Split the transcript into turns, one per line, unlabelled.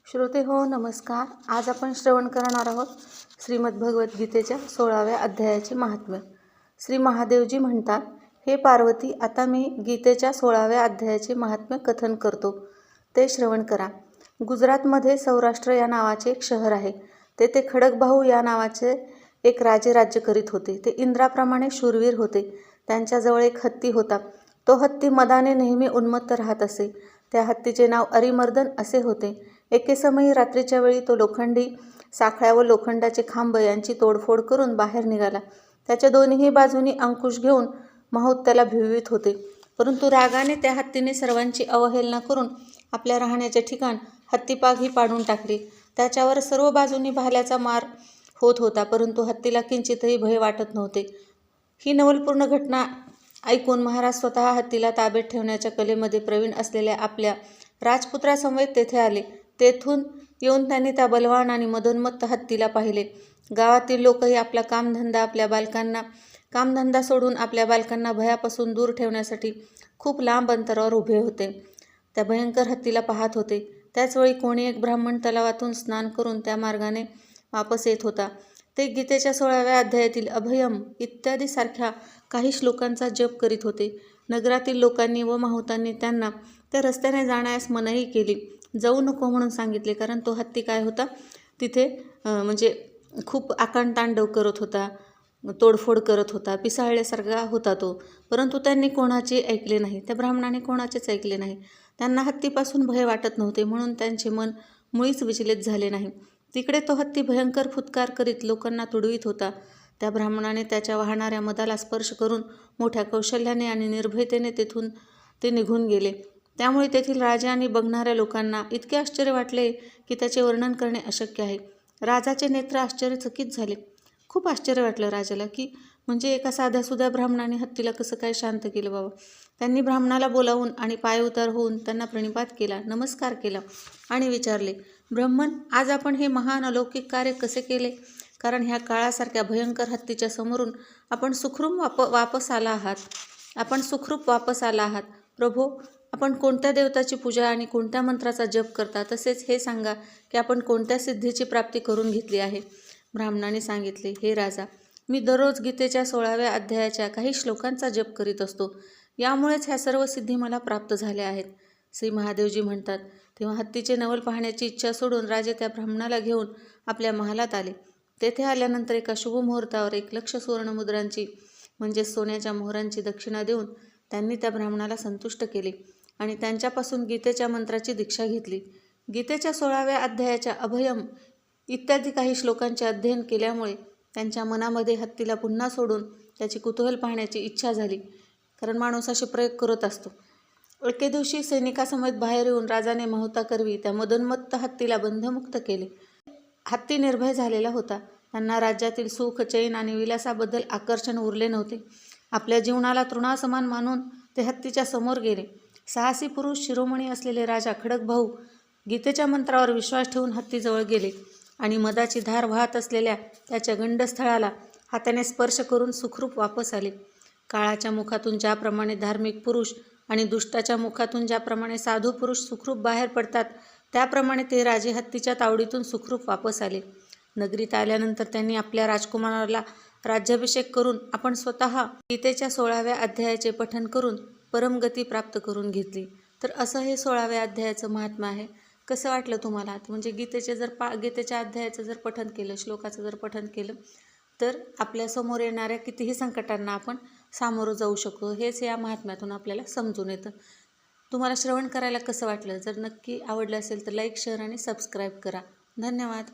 श्रोते हो नमस्कार. आज आपण श्रवण करणार आहोत श्रीमद भगवद्गीतेच्या 16व्या अध्यायाचे महात्म्य. श्री महादेवजी म्हणतात, हे पार्वती, आता मी गीतेच्या 16व्या अध्यायाचे महात्म्य कथन करतो, ते श्रवण करा. गुजरातमध्ये सौराष्ट्र या नावाचे एक शहर आहे. तेथे खडकभाऊ या नावाचे एक राजे राज्य करीत होते. ते इंद्राप्रमाणे शूरवीर होते. त्यांच्याजवळ एक हत्ती होता. तो हत्ती मदाने नेहमी उन्मत्त राहत असे. त्या हत्तीचे नाव अरिमर्दन असे होते. एके समयी रात्रीच्या वेळी तो लोखंडी साखळ्या व लोखंडाचे खांब यांची तोडफोड करून बाहेर निघाला. त्याच्या दोन्ही बाजूनी अंकुश घेऊन माहूत त्याला भिवित होते. परंतु रागाने त्या हत्तीने सर्वांची अवहेलना करून आपल्या राहण्याचे ठिकाण हत्तीपाग पाडून टाकली. त्याच्यावर सर्व बाजूंनी भाल्याचा मार होत होता, परंतु हत्तीला किंचितही भय वाटत नव्हते. ही नवलपूर्ण घटना ऐकून महाराज स्वतः हत्तीला ताब्यात ठेवण्याच्या कलेमध्ये प्रवीण असलेल्या आपल्या राजपुत्रासमवेत तेथे आले. तेथून येऊन त्यांनी त्या बलवान आणि मदोन्मत्त हत्तीला पाहिले. गावातील लोकही आपला कामधंदा सोडून आपल्या बालकांना भयापासून दूर ठेवण्यासाठी खूप लांब अंतरावर उभे होते. त्या भयंकर हत्तीला पाहत होते. त्याचवेळी कोणी एक ब्राह्मण तलावातून स्नान करून त्या मार्गाने वापस येत होता. ते गीतेच्या 16व्या अध्यायातील अभयम इत्यादी सारख्या काही श्लोकांचा जप करीत होते. नगरातील लोकांनी व माहुतांनी त्यांना त्या रस्त्याने जाण्यास मनाई केली. जाऊ नको म्हणून सांगितले, कारण तो हत्ती काय होता, तिथे म्हणजे खूप आकांडतांडव करत होता, तोडफोड करत होता, पिसाळल्यासारखा होता तो. परंतु त्यांनी कोणाचे ऐकले नाही. त्या ब्राह्मणाने कोणाचेच ऐकले नाही. त्यांना हत्तीपासून भय वाटत नव्हते, म्हणून त्यांचे मन मुळीच विचलित झाले नाही. तिकडे तो हत्ती भयंकर फुत्कार करीत लोकांना तुडवीत होता. त्या ब्राह्मणाने त्याच्या वाहणाऱ्या मदाला स्पर्श करून मोठ्या कौशल्याने आणि निर्भयतेने तेथून ते निघून गेले. त्यामुळे तेथील राजा आणि बघणाऱ्या लोकांना इतके आश्चर्य वाटले की त्याचे वर्णन करणे अशक्य आहे. राजाचे नेत्र आश्चर्यचकित झाले. खूप आश्चर्य वाटलं राजाला की म्हणजे एका साध्यासुध्या ब्राह्मणाने हत्तीला कसं काय शांत केलं बाबा. त्यांनी ब्राह्मणाला बोलावून आणि पायउतार होऊन त्यांना प्रणिपात केला, नमस्कार केला आणि विचारले, ब्राह्मण, आज आपण हे महान अलौकिक कार्य कसे केले? कारण ह्या काळासारख्या भयंकर हत्तीच्या समोरून आपण सुखरूप वापस आला आहात. प्रभो, आपण कोणत्या देवताची पूजा आणि कोणत्या मंत्राचा जप करता? तसेच हे सांगा की आपण कोणत्या सिद्धीची प्राप्ती करून घेतली आहे? ब्राह्मणाने सांगितले, हे राजा, मी दररोज गीतेच्या 16व्या अध्यायाच्या काही श्लोकांचा जप करीत असतो. यामुळेच ह्या सर्व सिद्धी मला प्राप्त झाल्या आहेत. श्री महादेवजी म्हणतात, तेव्हा हत्तीचे नवल पाहण्याची इच्छा सोडून राजे त्या ब्राह्मणाला घेऊन आपल्या महालात आले. तेथे आल्यानंतर एका शुभ मुहूर्तावर 1,00,000 सुवर्णमुद्रांची म्हणजे सोन्याच्या मोहरांची दक्षिणा देऊन त्यांनी त्या ब्राह्मणाला संतुष्ट केले आणि त्यांच्यापासून गीतेच्या मंत्राची दीक्षा घेतली. गीतेच्या 16व्या अध्यायाच्या अभयम इत्यादी काही श्लोकांचे अध्ययन केल्यामुळे त्यांच्या मनामध्ये हत्तीला पुन्हा सोडून त्याची कुतूहल पाहण्याची इच्छा झाली. कारण माणूस असे प्रयोग करत असतो. एके दिवशी सैनिकासमेत बाहेर येऊन राजाने माहुताकरवी त्या मदोन्मत्त हत्तीला बंधमुक्त केले. हत्ती निर्भय झालेला होता. त्यांना राज्यातील सुख, चैन आणि विलासाबद्दल आकर्षण उरले नव्हते. आपल्या जीवनाला तृणासमान मानून ते हत्तीच्या समोर गेले. साहसी पुरुष शिरोमणी असलेले राजा खडकभाऊ गीतेच्या मंत्रावर विश्वास ठेवून हत्तीजवळ गेले आणि मदाची धार वाहत असलेल्या त्याच्या गंडस्थळाला हाताने स्पर्श करून सुखरूप वापस आले. काळाच्या मुखातून ज्याप्रमाणे धार्मिक पुरुष आणि दुष्टाच्या मुखातून ज्याप्रमाणे साधू पुरुष सुखरूप बाहेर पडतात, त्याप्रमाणे ते राजे हत्तीच्या तावडीतून सुखरूप वापस आले. नगरीत आल्यानंतर त्यांनी आपल्या राजकुमाराला राज्याभिषेक करून आपण स्वतः गीतेच्या 16व्या अध्यायाचे पठण करून परमगती प्राप्त करून घेतली. तर असं हे 16व्या अध्यायाचं महात्म्य आहे. कसं वाटलं तुम्हाला? म्हणजे गीतेच्या अध्यायाचं जर पठण केलं, श्लोकाचं जर पठण केलं, तर आपल्या समोर येणाऱ्या कितीही संकटांना आपण सामोरं जाऊ शकतो. हेच या महात्म्यातून आपल्याला समजून येतं. तुम्हाला श्रवण करायला कसं वाटलं? जर नक्की आवडलं असेल तर लाईक, शेअर आणि सबस्क्राईब करा. धन्यवाद.